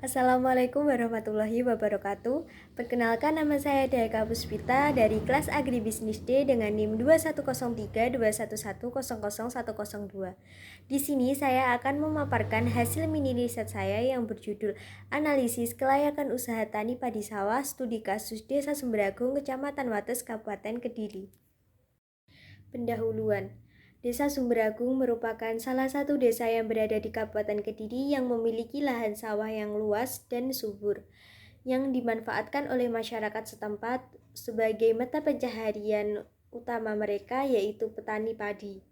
Assalamualaikum warahmatullahi wabarakatuh. Perkenalkan, nama saya Dayaka Puspita dari kelas Agribisnis D dengan NIM 21032111000102. Di sini saya akan memaparkan hasil mini riset saya yang berjudul Analisis Kelayakan Usaha Tani Padi Sawah Studi Kasus Desa Sumberagung, Kecamatan Wates, Kabupaten Kediri. Pendahuluan. Desa Sumberagung merupakan salah satu desa yang berada di Kabupaten Kediri yang memiliki lahan sawah yang luas dan subur, yang dimanfaatkan oleh masyarakat setempat sebagai mata pencaharian utama mereka, yaitu petani padi.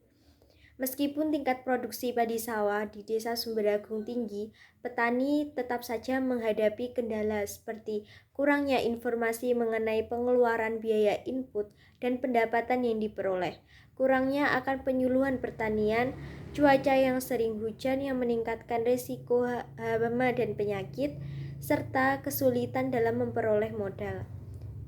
Meskipun tingkat produksi padi sawah di Desa Sumberagung tinggi, petani tetap saja menghadapi kendala seperti kurangnya informasi mengenai pengeluaran biaya input dan pendapatan yang diperoleh, kurangnya akan penyuluhan pertanian, cuaca yang sering hujan yang meningkatkan risiko hama dan penyakit, serta kesulitan dalam memperoleh modal.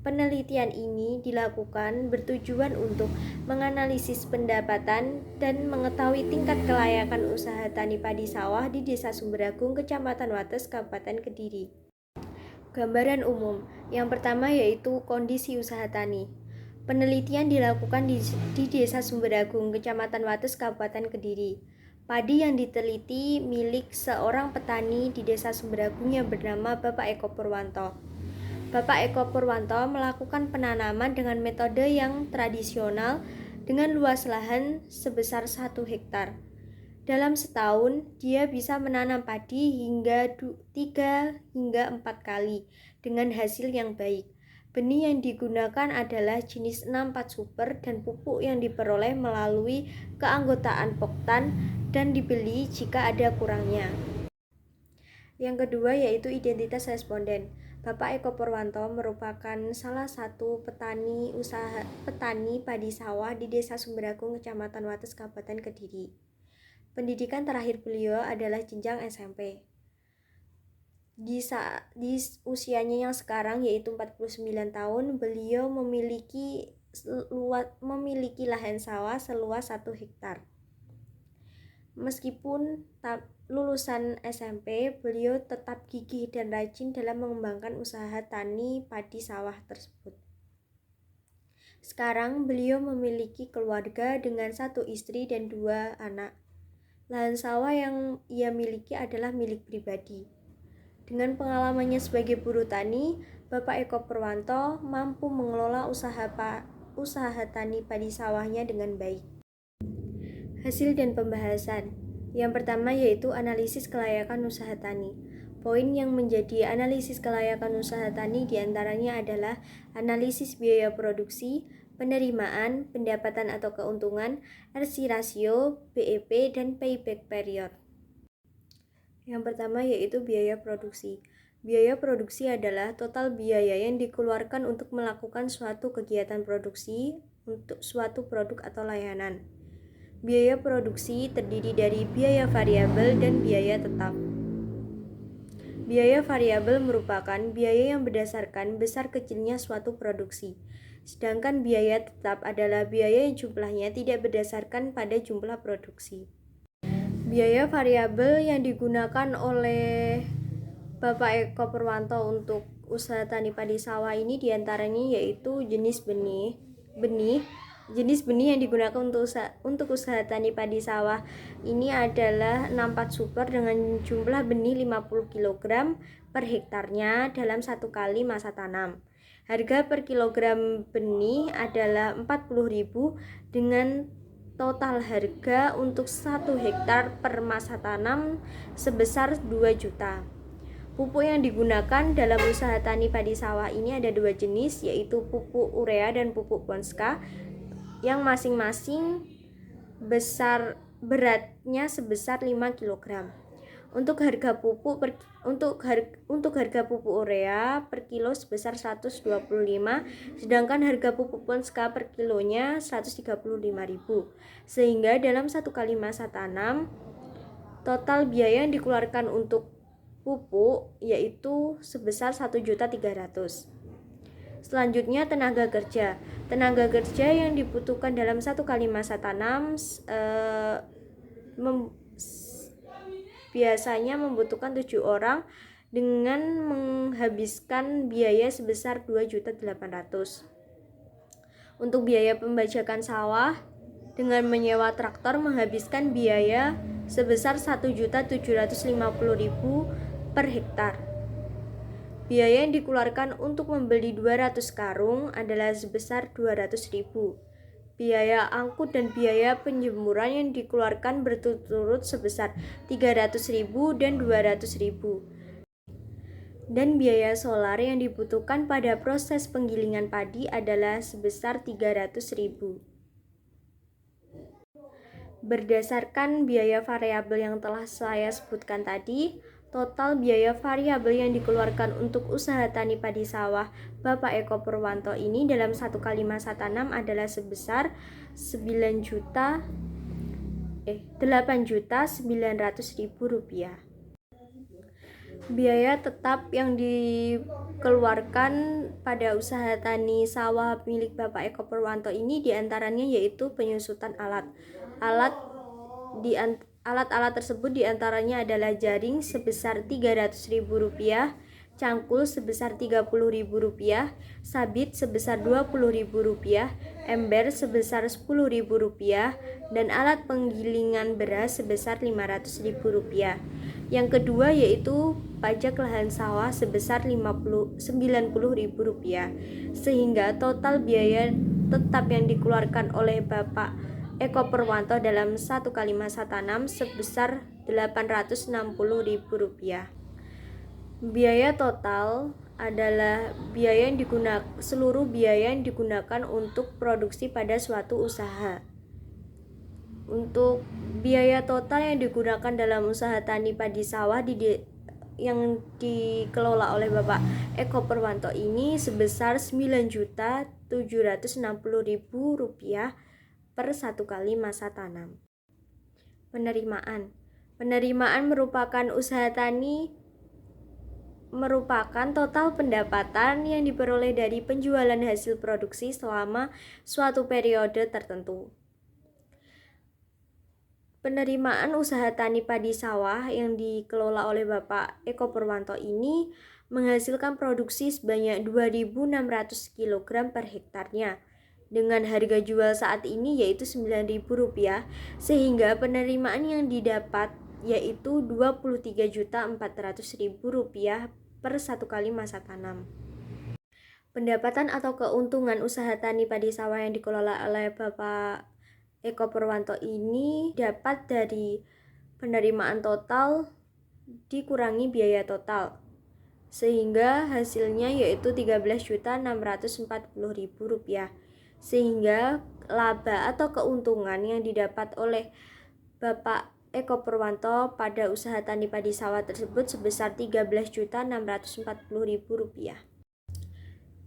Penelitian ini dilakukan bertujuan untuk menganalisis pendapatan dan mengetahui tingkat kelayakan usaha tani padi sawah di Desa Sumberagung, Kecamatan Wates, Kabupaten Kediri. Gambaran umum. Yang pertama yaitu kondisi usaha tani. Penelitian dilakukan di Desa Sumberagung, Kecamatan Wates, Kabupaten Kediri. Padi yang diteliti milik seorang petani di Desa Sumberagung yang bernama Bapak Eko Purwanto. Bapak Eko Purwanto melakukan penanaman dengan metode yang tradisional dengan luas lahan sebesar 1 hektar. Dalam setahun, dia bisa menanam padi hingga 3 hingga 4 kali dengan hasil yang baik. Benih yang digunakan adalah jenis 64 Super dan pupuk yang diperoleh melalui keanggotaan Poktan dan dibeli jika ada kurangnya. Yang kedua yaitu identitas responden. Bapak Eko Purwanto merupakan salah satu petani padi sawah di Desa Sumberagung, Kecamatan Wates, Kabupaten Kediri. Pendidikan terakhir beliau adalah jenjang SMP. Di usianya yang sekarang yaitu 49 tahun, beliau memiliki lahan sawah seluas 1 hektar. Meskipun lulusan SMP, beliau tetap gigih dan rajin dalam mengembangkan usaha tani padi sawah tersebut. Sekarang beliau memiliki keluarga dengan 1 istri dan 2 anak. Lahan sawah yang ia miliki adalah milik pribadi. Dengan pengalamannya sebagai buruh tani, Bapak Eko Purwanto mampu mengelola usaha tani padi sawahnya dengan baik. Hasil dan pembahasan. Yang pertama yaitu analisis kelayakan usaha tani. Poin yang menjadi analisis kelayakan usaha tani diantaranya adalah analisis biaya produksi, penerimaan, pendapatan atau keuntungan, RC ratio, BEP, dan payback period. Yang pertama yaitu biaya produksi. Biaya produksi adalah total biaya yang dikeluarkan untuk melakukan suatu kegiatan produksi untuk suatu produk atau layanan. Biaya produksi terdiri dari biaya variabel dan biaya tetap. Biaya variabel merupakan biaya yang berdasarkan besar kecilnya suatu produksi. Sedangkan biaya tetap adalah biaya yang jumlahnya tidak berdasarkan pada jumlah produksi. Biaya variabel yang digunakan oleh Bapak Eko Purwanto untuk usaha tani padi sawah ini diantaranya yaitu jenis benih yang digunakan untuk usaha tani padi sawah ini adalah 64 Super dengan jumlah benih 50 kg per hektarnya dalam 1 kali masa tanam. Harga per kilogram benih adalah 40.000 dengan total harga untuk 1 hektar per masa tanam sebesar 2 juta. Pupuk yang digunakan dalam usaha tani padi sawah ini ada 2 jenis, yaitu pupuk urea dan pupuk Ponska, yang masing-masing beratnya sebesar 5 kg. Untuk harga pupuk urea per kilo sebesar 125, sedangkan harga pupuk Ponska per kilonya 135.000. Sehingga dalam 1 kali masa tanam, total biaya yang dikeluarkan untuk pupuk yaitu sebesar 1.300.000. Selanjutnya tenaga kerja. Tenaga kerja yang dibutuhkan dalam 1 kali masa tanam biasanya membutuhkan 7 orang dengan menghabiskan biaya sebesar 2.800.000. Untuk biaya pembajakan sawah dengan menyewa traktor menghabiskan biaya sebesar 1.750.000 per hektar. Biaya yang dikeluarkan untuk membeli 200 karung adalah sebesar 200.000. Biaya angkut dan biaya penjemuran yang dikeluarkan berturut-turut sebesar 300.000 dan 200.000. Dan biaya solar yang dibutuhkan pada proses penggilingan padi adalah sebesar 300.000. Berdasarkan biaya variabel yang telah saya sebutkan tadi, total biaya variabel yang dikeluarkan untuk usaha tani padi sawah Bapak Eko Purwanto ini dalam satu kali masa tanam adalah sebesar 8.900.000 rupiah. Biaya tetap yang dikeluarkan pada usaha tani sawah milik Bapak Eko Purwanto ini diantaranya yaitu penyusutan alat. Alat-alat tersebut diantaranya adalah jaring sebesar Rp300.000, cangkul sebesar Rp30.000, sabit sebesar Rp20.000, ember sebesar Rp10.000, dan alat penggilingan beras sebesar Rp500.000. Yang kedua yaitu pajak lahan sawah sebesar Rp90.000, sehingga total biaya tetap yang dikeluarkan oleh Bapak Eko Purwanto dalam satu kali masa tanam sebesar Rp860.000. Biaya total adalah seluruh biaya yang digunakan untuk produksi pada suatu usaha. Untuk biaya total yang digunakan dalam usaha tani padi sawah yang dikelola oleh Bapak Eko Purwanto ini sebesar Rp9.760.000 per satu kali masa tanam. Penerimaan merupakan total pendapatan yang diperoleh dari penjualan hasil produksi selama suatu periode tertentu. Penerimaan usaha tani padi sawah yang dikelola oleh Bapak Eko Purwanto ini menghasilkan produksi sebanyak 2.600 kg per hektarnya dengan harga jual saat ini yaitu Rp9.000, sehingga penerimaan yang didapat yaitu Rp23.400.000 per satu kali masa tanam. Pendapatan atau keuntungan usaha tani padi sawah yang dikelola oleh Bapak Eko Purwanto ini dapat dari penerimaan total dikurangi biaya total, sehingga hasilnya yaitu Rp13.640.000, sehingga laba atau keuntungan yang didapat oleh Bapak Eko Purwanto pada usaha tani padi sawah tersebut sebesar Rp13.640.000.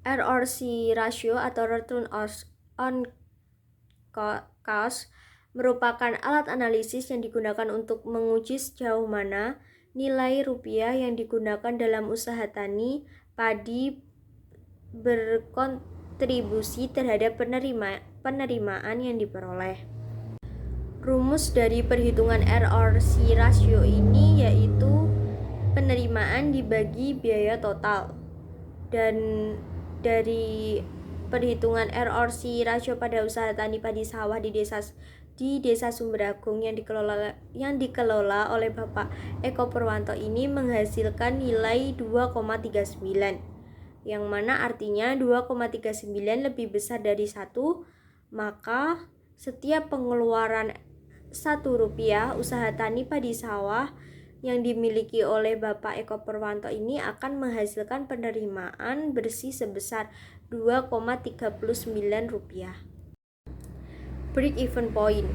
ROC ratio atau return on cost merupakan alat analisis yang digunakan untuk menguji sejauh mana nilai rupiah yang digunakan dalam usaha tani padi berkontribusi terhadap penerimaan yang diperoleh. Rumus dari perhitungan ROC ratio ini yaitu penerimaan dibagi biaya total. Dan dari perhitungan ROC ratio pada usaha tani padi sawah di Desa Sumberagung yang dikelola oleh Bapak Eko Purwanto ini menghasilkan nilai 2,39, yang mana artinya 2,39 lebih besar dari 1, maka setiap pengeluaran Rp1 usaha tani padi sawah yang dimiliki oleh Bapak Eko Purwanto ini akan menghasilkan penerimaan bersih sebesar Rp2,39. Break even point.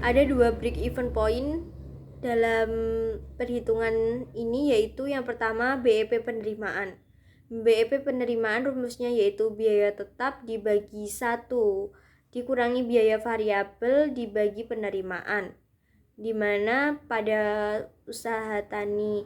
Ada 2 break even point dalam perhitungan ini, yaitu yang pertama BEP penerimaan. BEP penerimaan rumusnya yaitu biaya tetap dibagi 1 dikurangi biaya variabel dibagi penerimaan, di mana pada usaha tani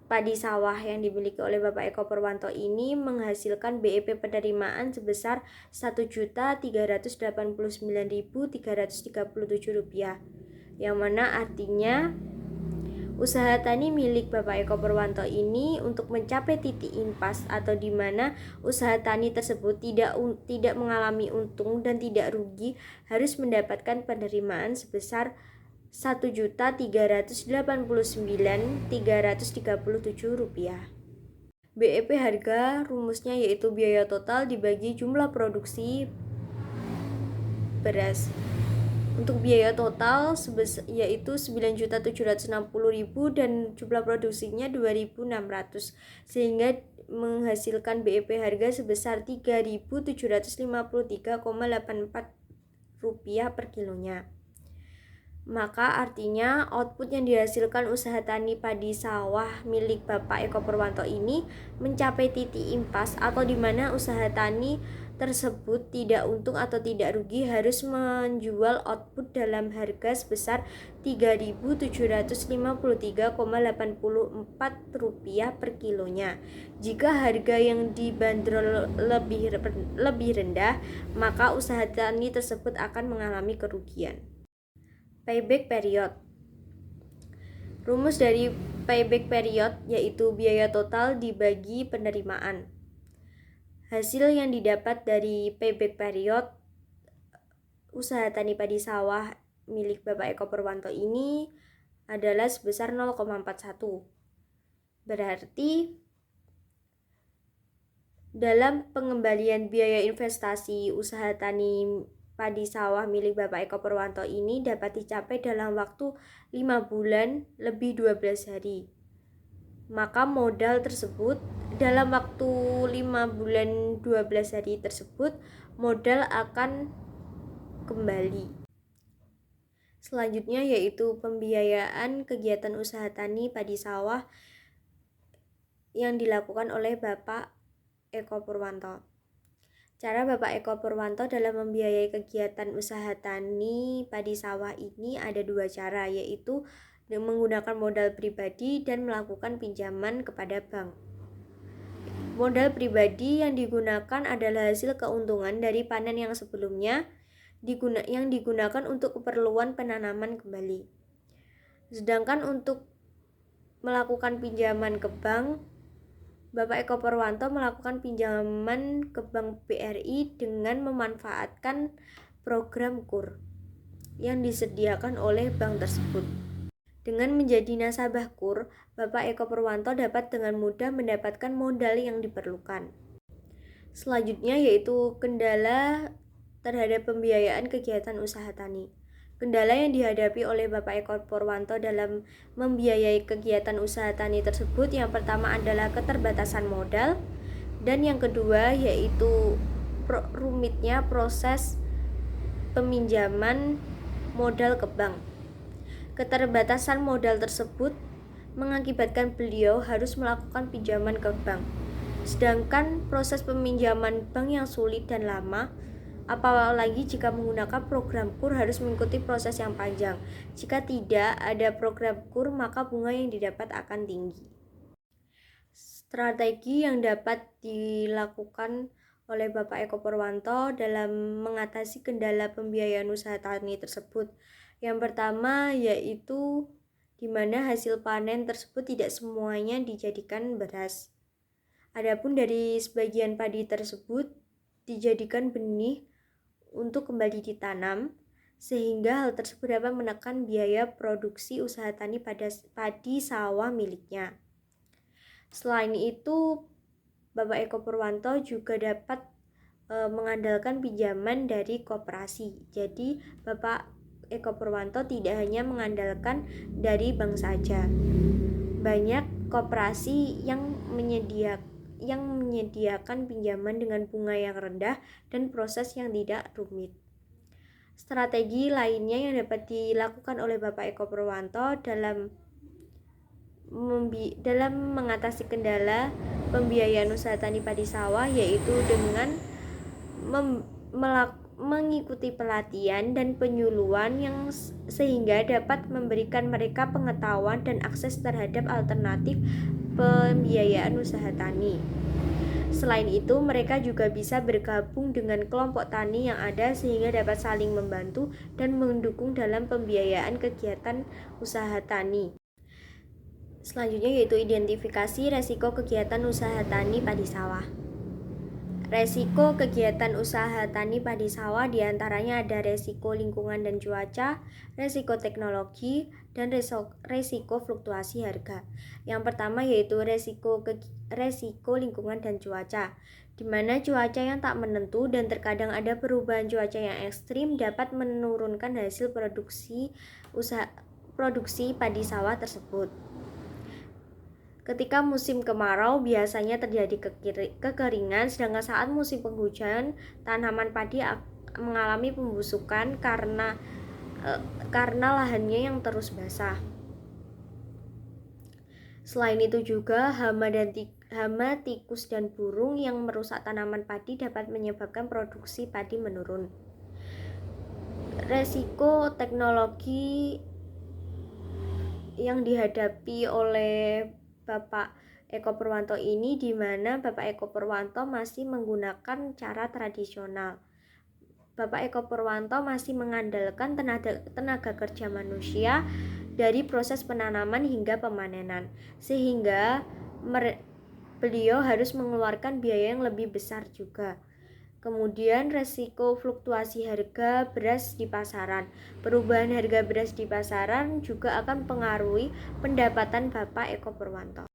padi sawah yang dimiliki oleh Bapak Eko Purwanto ini menghasilkan BEP penerimaan sebesar Rp1.389.337, yang mana artinya Usaha tani milik Bapak Eko Purwanto ini untuk mencapai titik impas atau di mana usaha tani tersebut tidak mengalami untung dan tidak rugi harus mendapatkan penerimaan sebesar Rp1.389.337. BEP harga rumusnya yaitu biaya total dibagi jumlah produksi beras. Untuk biaya total yaitu 9.760.000 dan jumlah produksinya 2.600 sehingga menghasilkan BEP harga sebesar Rp3.753,84 per kilonya. Maka artinya output yang dihasilkan usaha tani padi sawah milik Bapak Eko Purwanto ini mencapai titik impas atau di mana usaha tani tersebut tidak untung atau tidak rugi harus menjual output dalam harga sebesar Rp3.753,84 per kilonya. Jika harga yang dibanderol lebih rendah, maka usaha tani tersebut akan mengalami kerugian. Payback period. Rumus dari payback period yaitu biaya total dibagi penerimaan. Hasil yang didapat dari payback period usaha tani padi sawah milik Bapak Eko Purwanto ini adalah sebesar 0,41. Berarti dalam pengembalian biaya investasi usaha tani padi sawah milik Bapak Eko Purwanto ini dapat dicapai dalam waktu 5 bulan lebih 12 hari. Maka modal tersebut dalam waktu 5 bulan 12 hari tersebut modal akan kembali. Selanjutnya yaitu pembiayaan kegiatan usaha tani padi sawah yang dilakukan oleh Bapak Eko Purwanto. Cara Bapak Eko Purwanto dalam membiayai kegiatan usaha tani padi sawah ini ada dua cara, yaitu menggunakan modal pribadi dan melakukan pinjaman kepada bank. Modal pribadi yang digunakan adalah hasil keuntungan dari panen yang sebelumnya yang digunakan untuk keperluan penanaman kembali. Sedangkan untuk melakukan pinjaman ke bank, Bapak Eko Purwanto melakukan pinjaman ke Bank BRI dengan memanfaatkan program KUR yang disediakan oleh bank tersebut. Dengan menjadi nasabah KUR, Bapak Eko Purwanto dapat dengan mudah mendapatkan modal yang diperlukan. Selanjutnya yaitu kendala terhadap pembiayaan kegiatan usaha tani. Kendala yang dihadapi oleh Bapak Eko Purwanto dalam membiayai kegiatan usaha tani tersebut yang pertama adalah keterbatasan modal dan yang kedua yaitu rumitnya proses peminjaman modal ke bank. Keterbatasan modal tersebut mengakibatkan beliau harus melakukan pinjaman ke bank. Sedangkan proses peminjaman bank yang sulit dan lama, apalagi jika menggunakan program KUR harus mengikuti proses yang panjang. Jika tidak ada program KUR, maka bunga yang didapat akan tinggi. Strategi yang dapat dilakukan oleh Bapak Eko Purwanto dalam mengatasi kendala pembiayaan usaha tani tersebut. Yang pertama yaitu di mana hasil panen tersebut tidak semuanya dijadikan beras. Adapun dari sebagian padi tersebut dijadikan benih untuk kembali ditanam, sehingga hal tersebut dapat menekan biaya produksi usaha tani padi sawah miliknya. Selain itu, Bapak Eko Purwanto juga dapat mengandalkan pinjaman dari koperasi. Jadi, Bapak Eko Purwanto tidak hanya mengandalkan dari bank saja. Banyak koperasi yang menyediakan pinjaman dengan bunga yang rendah dan proses yang tidak rumit. Strategi lainnya yang dapat dilakukan oleh Bapak Eko Purwanto dalam mengatasi kendala pembiayaan usaha tani padi sawah yaitu dengan mengikuti pelatihan dan penyuluhan yang sehingga dapat memberikan mereka pengetahuan dan akses terhadap alternatif pembiayaan usaha tani. Selain itu, mereka juga bisa bergabung dengan kelompok tani yang ada sehingga dapat saling membantu dan mendukung dalam pembiayaan kegiatan usaha tani. Selanjutnya yaitu identifikasi resiko kegiatan usaha tani padi sawah. Resiko kegiatan usaha tani padi sawah diantaranya ada resiko lingkungan dan cuaca, resiko teknologi, dan resiko fluktuasi harga. Yang pertama yaitu resiko lingkungan dan cuaca, di mana cuaca yang tak menentu dan terkadang ada perubahan cuaca yang ekstrim dapat menurunkan hasil produksi padi sawah tersebut. Ketika musim kemarau biasanya terjadi kekeringan, sedangkan saat musim penghujan tanaman padi mengalami pembusukan karena lahannya yang terus basah. Selain itu juga hama, tikus dan burung yang merusak tanaman padi dapat menyebabkan produksi padi menurun. Resiko teknologi yang dihadapi oleh Bapak Eko Purwanto ini, di mana Bapak Eko Purwanto masih menggunakan cara tradisional. Bapak Eko Purwanto masih mengandalkan tenaga kerja manusia dari proses penanaman hingga pemanenan, sehingga beliau harus mengeluarkan biaya yang lebih besar juga. Kemudian resiko fluktuasi harga beras di pasaran. Perubahan harga beras di pasaran juga akan mempengaruhi pendapatan Bapak Eko Purwanto.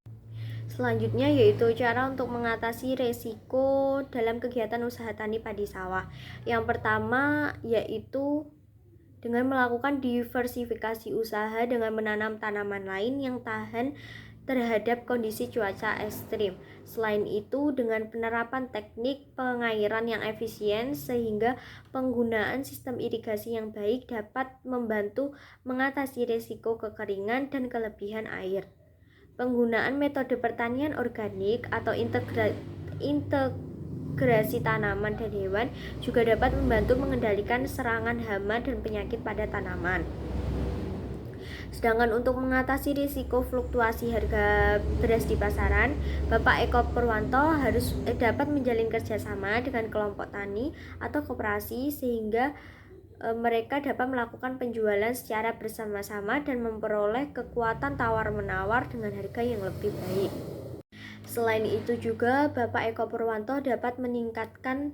Selanjutnya yaitu cara untuk mengatasi resiko dalam kegiatan usaha tani padi sawah. Yang pertama yaitu dengan melakukan diversifikasi usaha dengan menanam tanaman lain yang tahan terhadap kondisi cuaca ekstrim. Selain itu, dengan penerapan teknik pengairan yang efisien sehingga penggunaan sistem irigasi yang baik dapat membantu mengatasi risiko kekeringan dan kelebihan air. Penggunaan metode pertanian organik atau integrasi tanaman dan hewan juga dapat membantu mengendalikan serangan hama dan penyakit pada tanaman. Sedangkan untuk mengatasi risiko fluktuasi harga beras di pasaran, Bapak Eko Purwanto harus dapat menjalin kerjasama dengan kelompok tani atau koperasi sehingga mereka dapat melakukan penjualan secara bersama-sama dan memperoleh kekuatan tawar-menawar dengan harga yang lebih baik. Selain itu juga Bapak Eko Purwanto dapat meningkatkan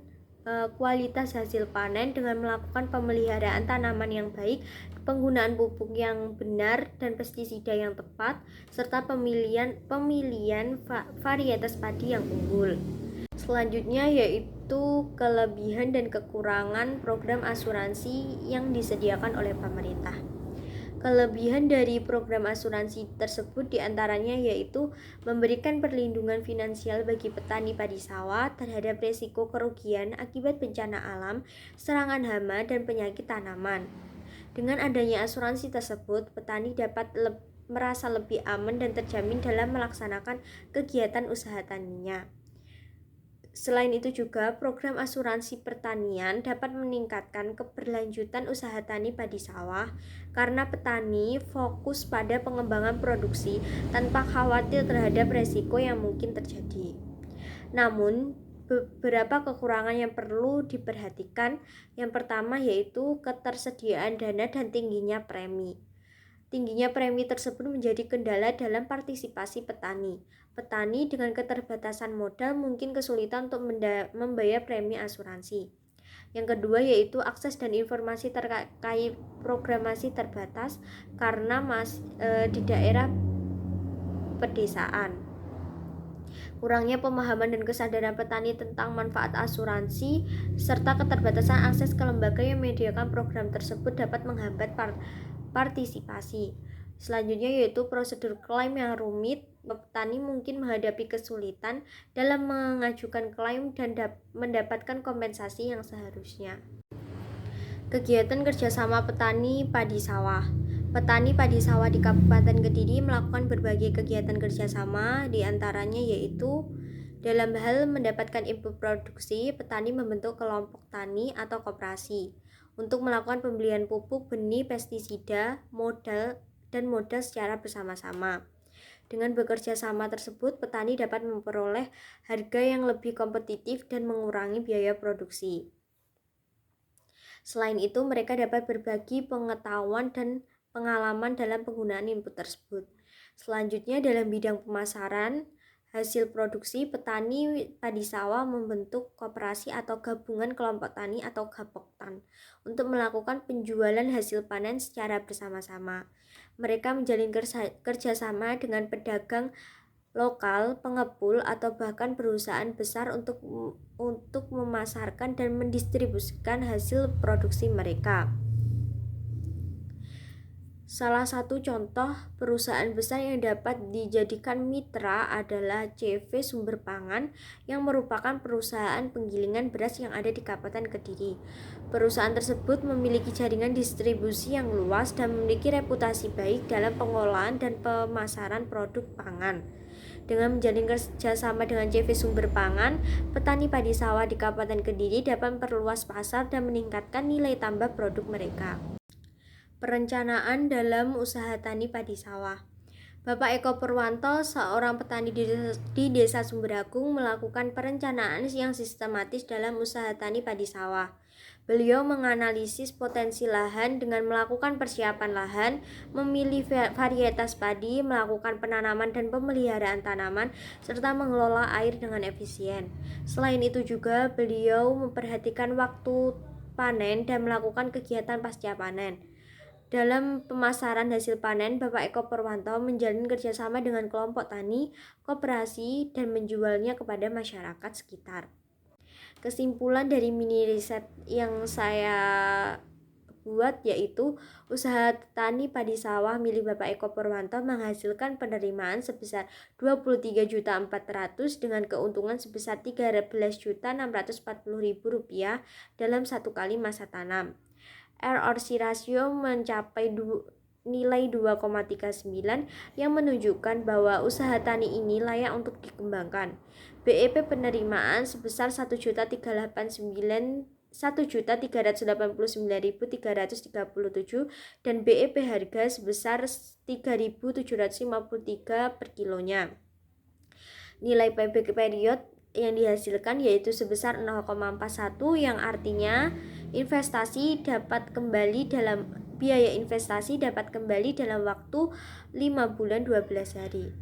kualitas hasil panen dengan melakukan pemeliharaan tanaman yang baik, penggunaan pupuk yang benar dan pestisida yang tepat, serta pemilihan varietas padi yang unggul. Selanjutnya yaitu kelebihan dan kekurangan program asuransi yang disediakan oleh pemerintah. Kelebihan dari program asuransi tersebut diantaranya yaitu memberikan perlindungan finansial bagi petani padi sawah terhadap risiko kerugian akibat bencana alam, serangan hama, dan penyakit tanaman. Dengan adanya asuransi tersebut, petani dapat merasa lebih aman dan terjamin dalam melaksanakan kegiatan usaha taninya. Selain itu juga program asuransi pertanian dapat meningkatkan keberlanjutan usaha tani padi sawah karena petani fokus pada pengembangan produksi tanpa khawatir terhadap resiko yang mungkin terjadi. Namun, beberapa kekurangan yang perlu diperhatikan. Yang pertama yaitu ketersediaan dana dan tingginya premi. Tingginya premi tersebut menjadi kendala dalam partisipasi petani. Petani dengan keterbatasan modal mungkin kesulitan untuk membayar premi asuransi. Yang kedua yaitu akses dan informasi terkait programasi terbatas karena di daerah pedesaan. Kurangnya pemahaman dan kesadaran petani tentang manfaat asuransi serta keterbatasan akses ke lembaga yang menyediakan program tersebut dapat menghambat partisipasi. Selanjutnya yaitu prosedur klaim yang rumit. Petani mungkin menghadapi kesulitan dalam mengajukan klaim dan mendapatkan kompensasi yang seharusnya. Kegiatan kerjasama petani padi sawah. Petani padi sawah di Kabupaten Kediri melakukan berbagai kegiatan kerjasama, diantaranya yaitu dalam hal mendapatkan input produksi, petani membentuk kelompok tani atau koperasi untuk melakukan pembelian pupuk, benih, pestisida, modal secara bersama-sama. Dengan bekerja sama tersebut, petani dapat memperoleh harga yang lebih kompetitif dan mengurangi biaya produksi. Selain itu, mereka dapat berbagi pengetahuan dan pengalaman dalam penggunaan input tersebut. Selanjutnya dalam bidang pemasaran hasil produksi, petani padi sawah membentuk koperasi atau gabungan kelompok tani atau gapoktan untuk melakukan penjualan hasil panen secara bersama-sama. Mereka menjalin kerjasama dengan pedagang lokal, pengepul, atau bahkan perusahaan besar untuk memasarkan dan mendistribusikan hasil produksi mereka. Salah satu contoh perusahaan besar yang dapat dijadikan mitra adalah CV Sumber Pangan yang merupakan perusahaan penggilingan beras yang ada di Kabupaten Kediri. Perusahaan tersebut memiliki jaringan distribusi yang luas dan memiliki reputasi baik dalam pengolahan dan pemasaran produk pangan. Dengan menjalin kerjasama dengan CV Sumber Pangan, petani padi sawah di Kabupaten Kediri dapat memperluas pasar dan meningkatkan nilai tambah produk mereka. Perencanaan dalam usaha tani padi sawah. Bapak Eko Purwanto, seorang petani di Desa Sumberagung, melakukan perencanaan yang sistematis dalam usaha tani padi sawah. Beliau menganalisis potensi lahan dengan melakukan persiapan lahan, memilih varietas padi, melakukan penanaman dan pemeliharaan tanaman, serta mengelola air dengan efisien. Selain itu juga beliau memperhatikan waktu panen dan melakukan kegiatan pasca panen. Dalam pemasaran hasil panen, Bapak Eko Purwanto menjalin kerjasama dengan kelompok tani, koperasi, dan menjualnya kepada masyarakat sekitar. Kesimpulan dari mini riset yang saya buat yaitu usaha tani padi sawah milik Bapak Eko Purwanto menghasilkan penerimaan sebesar 23.400.000 dengan keuntungan sebesar 13.640.000 rupiah dalam satu kali masa tanam. ROC rasio mencapai nilai 2,39 yang menunjukkan bahwa usaha tani ini layak untuk dikembangkan. BEP penerimaan sebesar 1.389.337 dan BEP harga sebesar 3.753 per kilonya. Nilai payback period yang dihasilkan yaitu sebesar 0,41 yang artinya biaya investasi dapat kembali dalam waktu 5 bulan 12 hari.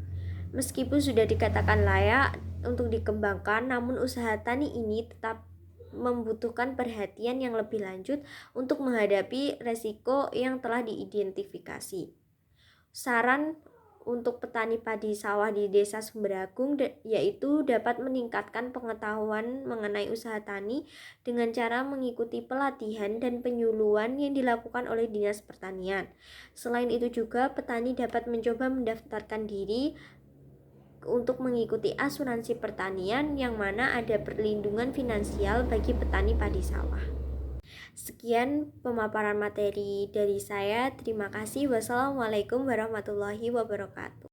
Meskipun sudah dikatakan layak untuk dikembangkan, namun usaha tani ini tetap membutuhkan perhatian yang lebih lanjut untuk menghadapi resiko yang telah diidentifikasi. Saran untuk petani padi sawah di Desa Sumberagung yaitu dapat meningkatkan pengetahuan mengenai usaha tani dengan cara mengikuti pelatihan dan penyuluhan yang dilakukan oleh Dinas Pertanian. Selain itu juga petani dapat mencoba mendaftarkan diri untuk mengikuti asuransi pertanian yang mana ada perlindungan finansial bagi petani padi sawah. Sekian pemaparan materi dari saya. Terima kasih. Wassalamualaikum warahmatullahi wabarakatuh.